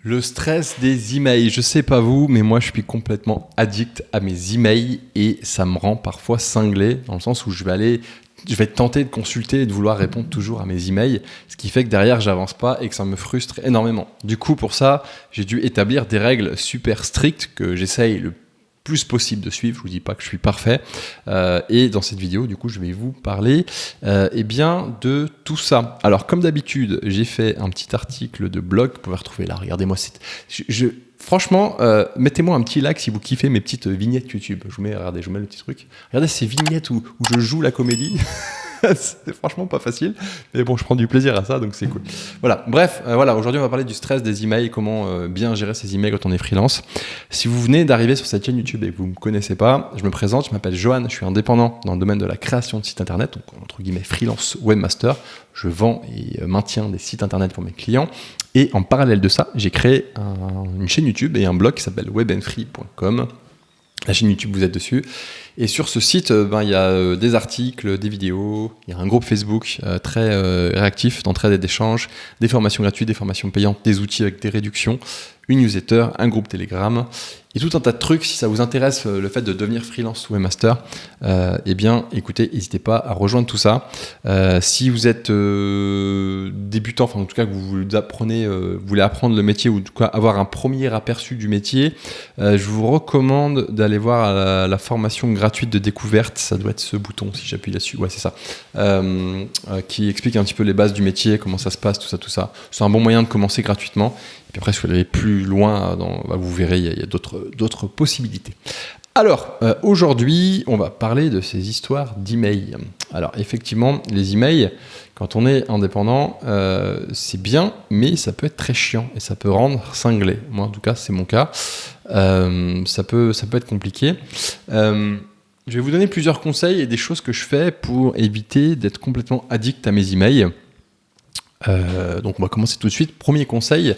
Le stress des emails, je sais pas vous, mais moi je suis complètement addict à mes emails et ça me rend parfois cinglé dans le sens où je vais être tenté de consulter et de vouloir répondre toujours à mes emails, ce qui fait que derrière j'avance pas et que ça me frustre énormément. Du coup pour ça, j'ai dû établir des règles super strictes que j'essaye le plus possible de suivre. Je vous dis pas que je suis parfait. Et dans cette vidéo, du coup, je vais vous parler de tout ça. Alors, comme d'habitude, j'ai fait un petit article de blog. Vous pouvez retrouver là. Regardez-moi. Franchement, mettez-moi un petit like si vous kiffez mes petites vignettes YouTube. Je vous mets le petit truc. Regardez ces vignettes où je joue la comédie. C'est franchement pas facile, mais bon, je prends du plaisir à ça, donc c'est cool. Voilà, bref, aujourd'hui on va parler du stress des emails, comment bien gérer ses emails quand on est freelance. Si vous venez d'arriver sur cette chaîne YouTube et que vous me connaissez pas, je me présente, je m'appelle Johan, je suis indépendant dans le domaine de la création de sites internet, donc entre guillemets freelance webmaster. Je vends et maintiens des sites internet pour mes clients. Et en parallèle de ça, j'ai créé une chaîne YouTube et un blog qui s'appelle webandfree.com. La chaîne YouTube, vous êtes dessus. Et sur ce site, il y a des articles, des vidéos, il y a un groupe Facebook très réactif d'entraide et d'échange, des formations gratuites, des formations payantes, des outils avec des réductions, une newsletter, un groupe Telegram et tout un tas de trucs. Si ça vous intéresse le fait de devenir freelance ou webmaster, écoutez, n'hésitez pas à rejoindre tout ça. Si vous êtes débutant, enfin en tout cas que vous voulez apprendre le métier ou en tout cas avoir un premier aperçu du métier, je vous recommande d'aller voir la formation gratuite de découverte. Ça doit être ce bouton si j'appuie là-dessus. Ouais, c'est ça. Qui explique un petit peu les bases du métier, comment ça se passe, tout ça. C'est un bon moyen de commencer gratuitement. Et puis après, si vous allez plus loin, vous verrez, il y a d'autres possibilités. Alors, aujourd'hui, on va parler de ces histoires d'emails. Alors, effectivement, les emails, quand on est indépendant, c'est bien, mais ça peut être très chiant et ça peut rendre cinglé. Moi, en tout cas, c'est mon cas. Ça peut être compliqué. Je vais vous donner plusieurs conseils et des choses que je fais pour éviter d'être complètement addict à mes emails. Donc, on va commencer tout de suite. Premier conseil.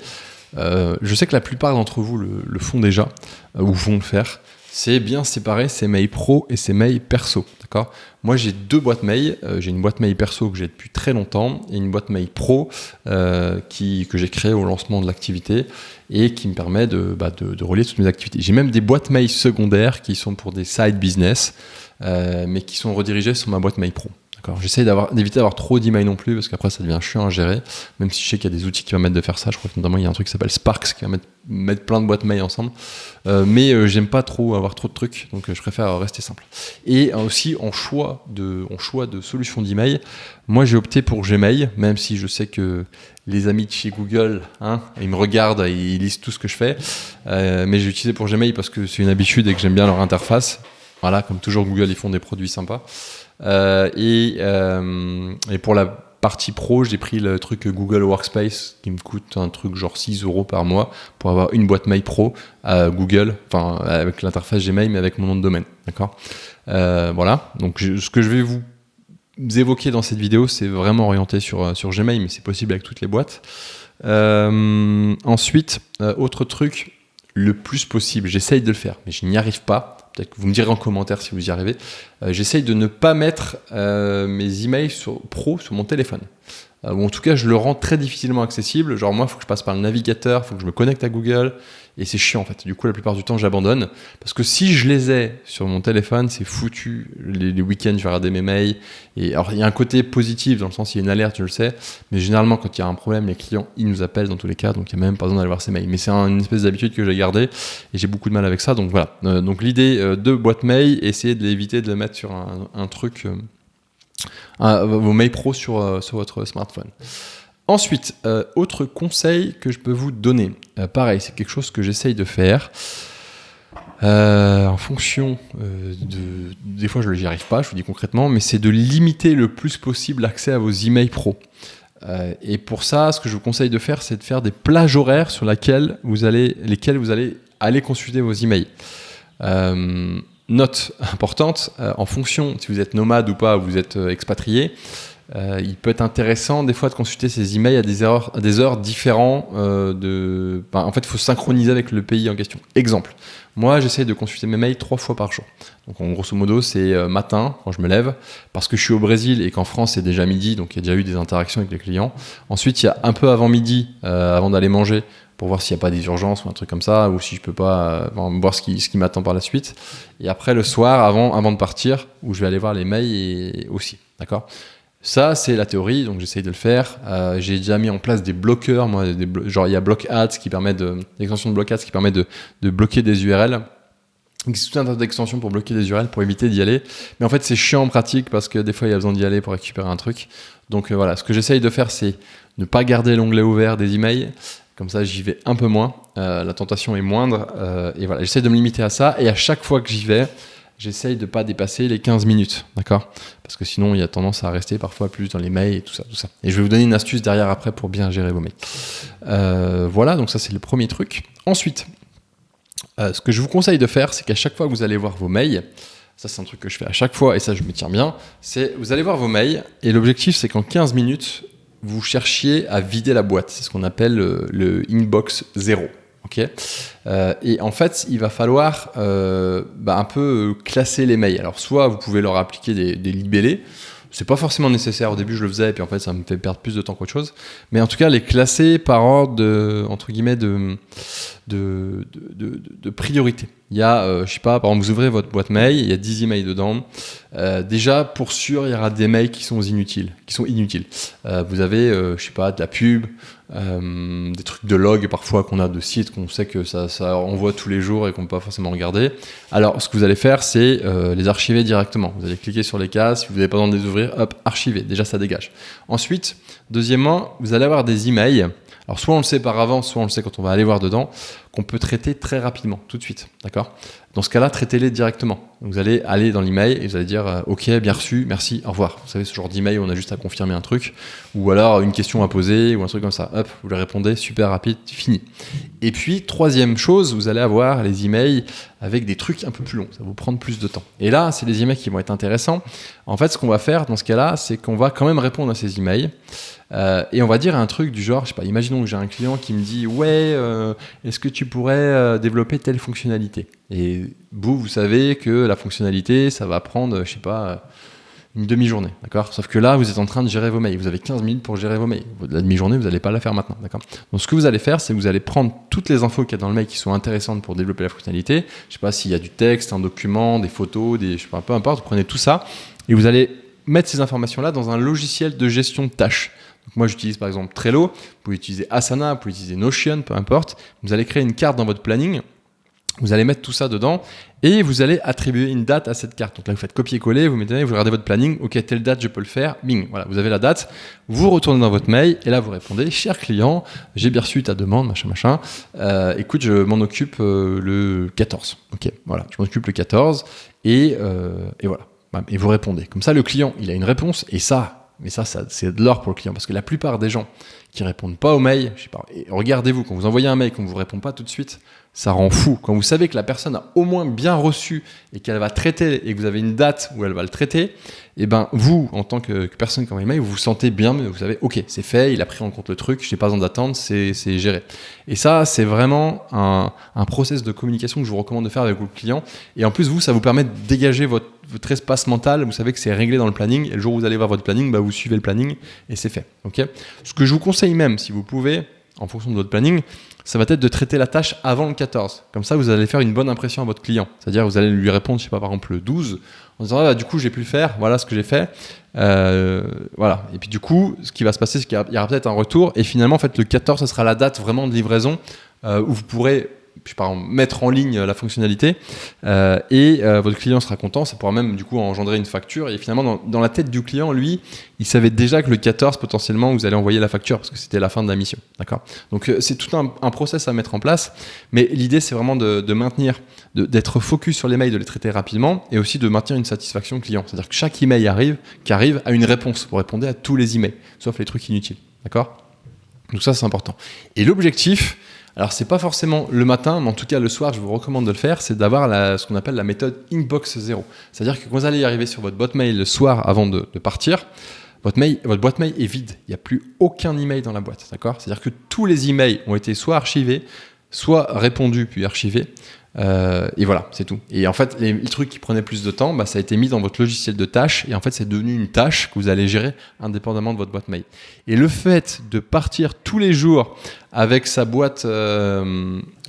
Je sais que la plupart d'entre vous le font déjà ou vont le faire. C'est bien séparer ses mails pro et ses mails perso. D'accord ? Moi, j'ai deux boîtes mail. J'ai une boîte mail perso que j'ai depuis très longtemps et une boîte mail pro que j'ai créée au lancement de l'activité et qui me permet de relier toutes mes activités. J'ai même des boîtes mail secondaires qui sont pour des side business, mais qui sont redirigées sur ma boîte mail pro. J'essaie d'éviter d'avoir trop d'emails non plus parce qu'après ça devient chiant à gérer, même si je sais qu'il y a des outils qui permettent de faire ça. Je crois que notamment il y a un truc qui s'appelle Sparks qui va mettre plein de boîtes mail ensemble, mais j'aime pas trop avoir trop de trucs, donc je préfère rester simple. Et aussi en choix de solutions d'email, moi j'ai opté pour Gmail, même si je sais que les amis de chez Google, ils me regardent, ils lisent tout ce que je fais, mais j'ai utilisé pour Gmail parce que c'est une habitude et que j'aime bien leur interface. Voilà, comme toujours Google, ils font des produits sympas. Et pour la partie pro, j'ai pris le truc Google Workspace qui me coûte un truc genre 6 € par mois pour avoir une boîte mail pro à Google, enfin avec l'interface Gmail mais avec mon nom de domaine. D'accord. Voilà. Donc ce que je vais vous évoquer dans cette vidéo, c'est vraiment orienté sur Gmail, mais c'est possible avec toutes les boîtes. Ensuite, autre truc, le plus possible, j'essaye de le faire, mais je n'y arrive pas. Peut-être que vous me direz en commentaire si vous y arrivez. J'essaye de ne pas mettre mes emails pro sur mon téléphone. Ou en tout cas, je le rends très difficilement accessible. Genre moi, il faut que je passe par le navigateur, il faut que je me connecte à Google. Et c'est chiant en fait. Du coup, la plupart du temps, j'abandonne. Parce que si je les ai sur mon téléphone, c'est foutu. Les week-ends, je vais regarder mes mails. Et alors, il y a un côté positif dans le sens, il y a une alerte, je le sais. Mais généralement, quand il y a un problème, les clients, ils nous appellent dans tous les cas. Donc, il n'y a même pas besoin d'aller voir ces mails. Mais c'est une espèce d'habitude que j'ai gardée. Et j'ai beaucoup de mal avec ça. Donc, voilà. Donc, l'idée de boîte mail, essayez d'éviter de le mettre sur un truc, vos mails pro sur votre smartphone. Ensuite, autre conseil que je peux vous donner. Pareil, c'est quelque chose que j'essaye de faire. En fonction des fois, je n'y arrive pas, je vous dis concrètement, mais c'est de limiter le plus possible l'accès à vos emails pro. Et pour ça, ce que je vous conseille de faire, c'est de faire des plages horaires sur lesquelles vous allez aller consulter vos emails. Note importante, en fonction si vous êtes nomade ou pas, vous êtes expatrié, il peut être intéressant des fois de consulter ses emails à des heures différentes. En fait, il faut synchroniser avec le pays en question. Exemple, moi, j'essaye de consulter mes mails 3 fois par jour. Donc, en grosso modo, c'est matin, quand je me lève, parce que je suis au Brésil et qu'en France, c'est déjà midi, donc il y a déjà eu des interactions avec les clients. Ensuite, il y a un peu avant midi, avant d'aller manger, pour voir s'il n'y a pas des urgences ou un truc comme ça, ou si je peux pas voir ce qui m'attend par la suite. Et après, le soir, avant de partir, où je vais aller voir les mails aussi. D'accord ? Ça, c'est la théorie, donc j'essaye de le faire. J'ai déjà mis en place des bloqueurs, moi, genre il y a BlockAds qui permet l'extension de BlockAds qui permet de bloquer des URL. Il existe tout un tas d'extensions pour bloquer des URL, pour éviter d'y aller. Mais en fait, c'est chiant en pratique parce que des fois, il y a besoin d'y aller pour récupérer un truc. Donc voilà, ce que j'essaye de faire, c'est ne pas garder l'onglet ouvert des emails. Comme ça, j'y vais un peu moins. La tentation est moindre. Et voilà, j'essaye de me limiter à ça. Et à chaque fois que j'y vais, j'essaye de ne pas dépasser les 15 minutes, d'accord ? Parce que sinon, il y a tendance à rester parfois plus dans les mails et tout ça. Et je vais vous donner une astuce derrière après pour bien gérer vos mails. Voilà, donc ça, c'est le premier truc. Ensuite, ce que je vous conseille de faire, c'est qu'à chaque fois que vous allez voir vos mails, ça, c'est un truc que je fais à chaque fois et ça, je me tiens bien, c'est vous allez voir vos mails et l'objectif, c'est qu'en 15 minutes, vous cherchiez à vider la boîte. C'est ce qu'on appelle le inbox 0. Okay. Et en fait, il va falloir un peu classer les mails. Alors, soit vous pouvez leur appliquer des libellés. C'est pas forcément nécessaire. Au début, je le faisais, et puis en fait, ça me fait perdre plus de temps qu'autre chose. Mais en tout cas, les classer par ordre entre guillemets de priorité. Il y a, je sais pas, par exemple, vous ouvrez votre boîte mail, il y a 10 emails dedans. Déjà, pour sûr, il y aura des mails qui sont inutiles. Vous avez, je sais pas, de la pub, des trucs de log parfois qu'on a de sites qu'on sait que ça envoie tous les jours et qu'on peut pas forcément regarder. Alors, ce que vous allez faire, c'est les archiver directement. Vous allez cliquer sur les cases, si vous n'avez pas besoin de les ouvrir, hop, archiver. Déjà, ça dégage. Ensuite, deuxièmement, vous allez avoir des emails. Alors, soit on le sait par avance, soit on le sait quand on va aller voir dedans, qu'on peut traiter très rapidement, tout de suite, d'accord ? Dans ce cas-là, traitez-les directement. Donc, vous allez aller dans l'email et vous allez dire « Ok, bien reçu, merci, au revoir ». Vous savez, ce genre d'email où on a juste à confirmer un truc, ou alors une question à poser, ou un truc comme ça. Hop, vous le répondez, super rapide, fini. Et puis, troisième chose, vous allez avoir les emails avec des trucs un peu plus longs. Ça va vous prendre plus de temps. Et là, c'est les emails qui vont être intéressants. En fait, ce qu'on va faire dans ce cas-là, c'est qu'on va quand même répondre à ces emails. Et on va dire un truc du genre, je sais pas, imaginons que j'ai un client qui me dit « Ouais, est-ce que tu pourrais développer telle fonctionnalité ?» Et vous savez que la fonctionnalité, ça va prendre, je sais pas, une demi-journée, d'accord ? Sauf que là, vous êtes en train de gérer vos mails. Vous avez 15 minutes pour gérer vos mails. La demi-journée, vous n'allez pas la faire maintenant, d'accord ? Donc, ce que vous allez faire, c'est que vous allez prendre toutes les infos qu'il y a dans le mail qui sont intéressantes pour développer la fonctionnalité. Je sais pas s'il y a du texte, un document, des photos, je sais pas, peu importe. Vous prenez tout ça et vous allez mettre ces informations-là dans un logiciel de gestion de tâches. Donc moi, j'utilise par exemple Trello. Vous pouvez utiliser Asana, vous pouvez utiliser Notion, peu importe. Vous allez créer une carte dans votre planning. Vous allez mettre tout ça dedans et vous allez attribuer une date à cette carte. Donc là, vous faites copier-coller, vous regardez votre planning. Ok, telle date, je peux le faire. Bing, voilà, vous avez la date. Vous retournez dans votre mail et là, vous répondez « Cher client, j'ai bien reçu ta demande, machin. Écoute, je m'en occupe le 14. » Ok, voilà, je m'en occupe le 14 et voilà. Et vous répondez. Comme ça, le client, il a une réponse et ça, c'est de l'or pour le client parce que la plupart des gens qui répondent pas aux mails, je sais pas, et regardez-vous, quand vous envoyez un mail, qu'on vous répond pas tout de suite, ça rend fou. Quand vous savez que la personne a au moins bien reçu et qu'elle va traiter et que vous avez une date où elle va le traiter, et ben vous, en tant que personne qui envoie un mail, vous vous sentez bien, vous savez, ok, c'est fait, il a pris en compte le truc, j'ai pas besoin d'attendre, c'est géré. Et ça, c'est vraiment un process de communication que je vous recommande de faire avec vos clients. Et en plus, vous, ça vous permet de dégager votre espace mental. Vous savez que c'est réglé dans le planning. Et le jour où vous allez voir votre planning, vous suivez le planning et c'est fait. Okay ? Ce que je vous conseille même, si vous pouvez, en fonction de votre planning, ça va être de traiter la tâche avant le 14. Comme ça, vous allez faire une bonne impression à votre client. C'est-à-dire, vous allez lui répondre, je sais pas, par exemple, le 12, en disant, du coup, j'ai pu le faire, voilà ce que j'ai fait. Voilà. Et puis, du coup, ce qui va se passer, c'est qu'il y aura peut-être un retour. Et finalement, en fait, le 14, ce sera la date vraiment de livraison où vous pourrez, je sais pas, mettre en ligne la fonctionnalité et votre client sera content. Ça pourra même, du coup, engendrer une facture. Et finalement, dans la tête du client, lui, il savait déjà que le 14, potentiellement, vous allez envoyer la facture parce que c'était la fin de la mission. D'accord ? Donc, c'est tout un process à mettre en place. Mais l'idée, c'est vraiment de maintenir, d'être focus sur les mails, de les traiter rapidement et aussi de maintenir une satisfaction client. C'est-à-dire que chaque email qui arrive a une réponse pour répondre à tous les emails, sauf les trucs inutiles. D'accord ? Donc ça, c'est important. Et l'objectif, alors c'est pas forcément le matin, mais en tout cas le soir, je vous recommande de le faire, c'est d'avoir ce qu'on appelle la méthode Inbox 0. C'est-à-dire que quand vous allez arriver sur votre boîte mail le soir avant de partir, votre boîte mail est vide. Il n'y a plus aucun email dans la boîte, d'accord ? C'est-à-dire que tous les emails ont été soit archivés, soit répondus puis archivés. Et voilà, c'est tout. Et en fait, les trucs qui prenaient plus de temps, ça a été mis dans votre logiciel de tâches et en fait, c'est devenu une tâche que vous allez gérer indépendamment de votre boîte mail. Et le fait de partir tous les jours avec sa boîte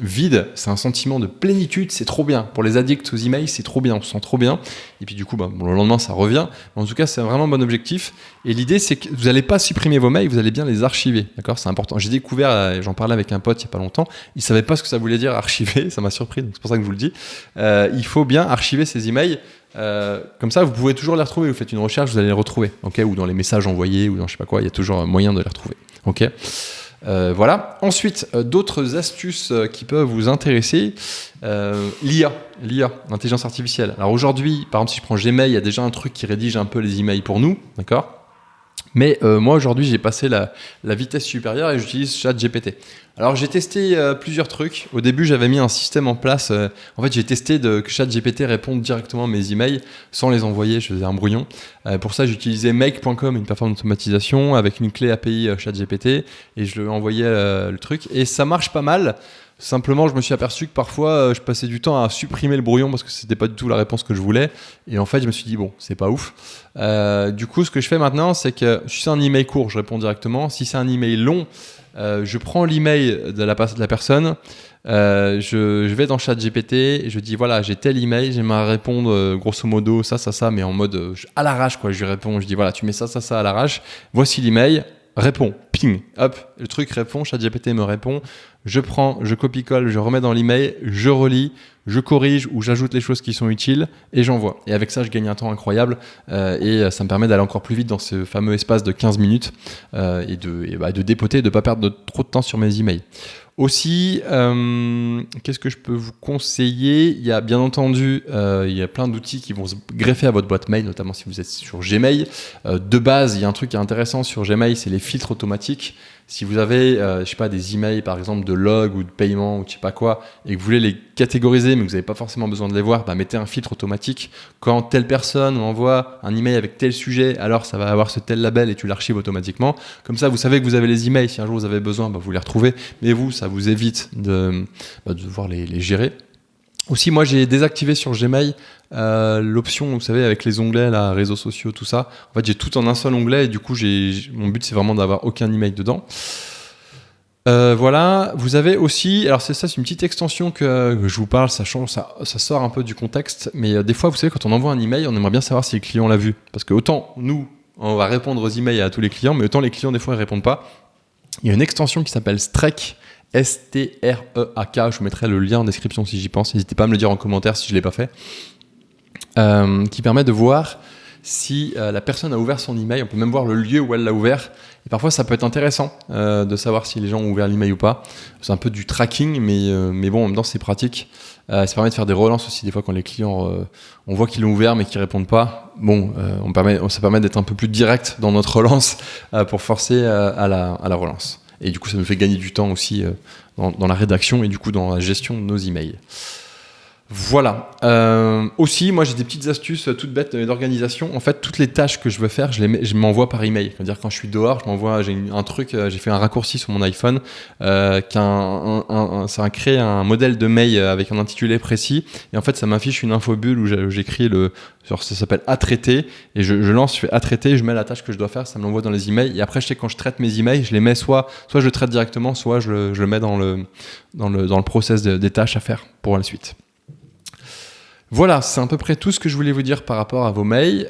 vide, c'est un sentiment de plénitude, c'est trop bien. Pour les addicts aux emails, c'est trop bien, on se sent trop bien. Et puis du coup, le lendemain, ça revient. Mais en tout cas, c'est vraiment un bon objectif. Et l'idée, c'est que vous n'allez pas supprimer vos mails, vous allez bien les archiver. D'accord ? C'est important. J'ai découvert, j'en parlais avec un pote il n'y a pas longtemps, il ne savait pas ce que ça voulait dire archiver, ça m'a surpris, donc c'est pour ça que je vous le dis. Il faut bien archiver ces emails. Comme ça, vous pouvez toujours les retrouver. Vous faites une recherche, vous allez les retrouver. Okay ? Ou dans les messages envoyés, ou dans je sais pas quoi, il y a toujours moyen de les retrouver. Ok ? Voilà. Ensuite, d'autres astuces qui peuvent vous intéresser. L'IA, l'intelligence artificielle. Alors aujourd'hui, par exemple, si je prends Gmail, il y a déjà un truc qui rédige un peu les emails pour nous, d'accord ? Mais moi aujourd'hui, j'ai passé la vitesse supérieure et j'utilise ChatGPT. Alors j'ai testé plusieurs trucs. Au début, j'avais mis un système en place. En fait, j'ai testé que ChatGPT réponde directement à mes emails sans les envoyer. Je faisais un brouillon. Pour ça, j'utilisais make.com, une plateforme d'automatisation avec une clé API ChatGPT et je lui envoyais le truc. Et ça marche pas mal. Simplement, je me suis aperçu que parfois, je passais du temps à supprimer le brouillon parce que c'était pas du tout la réponse que je voulais. Et en fait, je me suis dit, bon, c'est pas ouf. Du coup, ce que je fais maintenant, c'est que si c'est un email court, je réponds directement. Si c'est un email long, je prends l'email de la personne, je vais dans ChatGPT et je dis, voilà, j'ai tel email, j'aimerais répondre grosso modo ça, mais en mode à l'arrache, quoi. Je lui réponds, je dis, voilà, tu mets ça à l'arrache. Voici l'email. Réponds, ping, hop, le truc répond, ChatGPT me répond, je prends, je copie-colle, je remets dans l'email, je relis, je corrige ou j'ajoute les choses qui sont utiles et j'envoie. Et avec ça, je gagne un temps incroyable et ça me permet d'aller encore plus vite dans ce fameux espace de 15 minutes et de dépoter, de ne pas perdre trop de temps sur mes emails. Aussi, qu'est-ce que je peux vous conseiller ? Il y a bien entendu, il y a plein d'outils qui vont se greffer à votre boîte mail, notamment si vous êtes sur Gmail. De base, il y a un truc qui est intéressant sur Gmail, c'est les filtres automatiques. Si vous avez, des emails par exemple de log ou de paiement ou je sais pas quoi, et que vous voulez les catégoriser, mais que vous n'avez pas forcément besoin de les voir, mettez un filtre automatique. Quand telle personne envoie un email avec tel sujet, alors ça va avoir ce tel label et tu l'archives automatiquement. Comme ça, vous savez que vous avez les emails. Si un jour vous avez besoin, vous les retrouvez. Mais vous, ça vous évite de devoir les gérer. Aussi, moi, j'ai désactivé sur Gmail l'option, vous savez, avec les onglets, là, réseaux sociaux, tout ça. En fait, j'ai tout en un seul onglet et du coup, mon but, c'est vraiment d'avoir aucun email dedans. Voilà, vous avez aussi, alors c'est une petite extension que je vous parle, ça sort un peu du contexte, mais des fois, vous savez, quand on envoie un email, on aimerait bien savoir si le client l'a vu. Parce que autant, nous, on va répondre aux emails à tous les clients, mais autant les clients, des fois, ils répondent pas. Il y a une extension qui s'appelle Streak, S-T-R-E-A-K, je vous mettrai le lien en description si j'y pense, n'hésitez pas à me le dire en commentaire si je ne l'ai pas fait, qui permet de voir si la personne a ouvert son email, on peut même voir le lieu où elle l'a ouvert, et parfois ça peut être intéressant de savoir si les gens ont ouvert l'email ou pas. C'est un peu du tracking, mais bon, en même temps c'est pratique. Ça permet de faire des relances aussi, des fois quand les clients, on voit qu'ils l'ont ouvert mais qu'ils répondent pas. Bon, ça permet d'être un peu plus direct dans notre relance pour forcer à la relance. Et du coup, ça nous fait gagner du temps aussi dans la rédaction et du coup dans la gestion de nos emails. Voilà. Aussi, moi, j'ai des petites astuces toutes bêtes d'organisation. En fait, toutes les tâches que je veux faire, je m'envoie par email. C'est-à-dire quand je suis dehors, j'ai un truc, j'ai fait un raccourci sur mon iPhone ça a créé un modèle de mail avec un intitulé précis. Et en fait, ça m'affiche une infobulle où j'écris ça s'appelle à traiter. Et je lance, je fais à traiter, je mets la tâche que je dois faire, ça me l'envoie dans les emails. Et après, je sais que quand je traite mes emails, je les mets soit je le traite directement, soit je le mets dans le process des tâches à faire pour la suite. Voilà, c'est à peu près tout ce que je voulais vous dire par rapport à vos mails.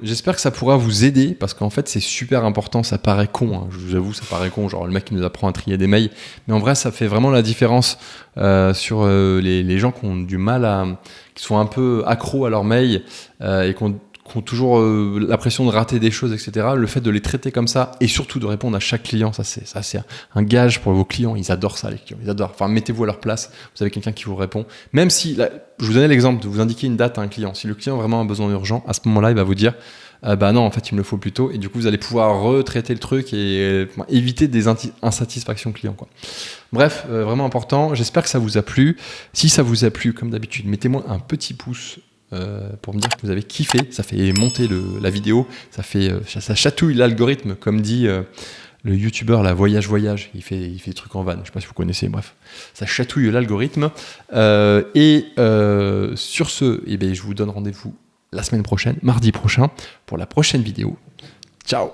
J'espère que ça pourra vous aider parce qu'en fait c'est super important, ça paraît con, hein, je vous avoue ça paraît con, genre le mec qui nous apprend à trier des mails, mais en vrai ça fait vraiment la différence sur les gens qui ont du mal qui sont un peu accros à leurs mails et qui ont toujours l'impression de rater des choses, etc. Le fait de les traiter comme ça et surtout de répondre à chaque client, ça c'est un gage pour vos clients. Ils adorent ça, les clients. Ils adorent. Enfin, mettez-vous à leur place. Vous avez quelqu'un qui vous répond. Même si, là, je vous donnais l'exemple de vous indiquer une date à un client. Si le client a vraiment un besoin urgent, à ce moment-là, il va vous dire non, en fait, il me le faut plus tôt. Et du coup, vous allez pouvoir retraiter le truc et éviter des insatisfactions clients, quoi. Bref, vraiment important. J'espère que ça vous a plu. Si ça vous a plu, comme d'habitude, mettez-moi un petit pouce pour me dire que vous avez kiffé. Ça fait monter la vidéo, ça chatouille l'algorithme, comme dit le youtubeur la Voyage, il fait des trucs en van, je sais pas si vous connaissez, bref. Ça chatouille l'algorithme. Sur ce, eh ben, je vous donne rendez-vous la semaine prochaine, mardi prochain, pour la prochaine vidéo. Ciao!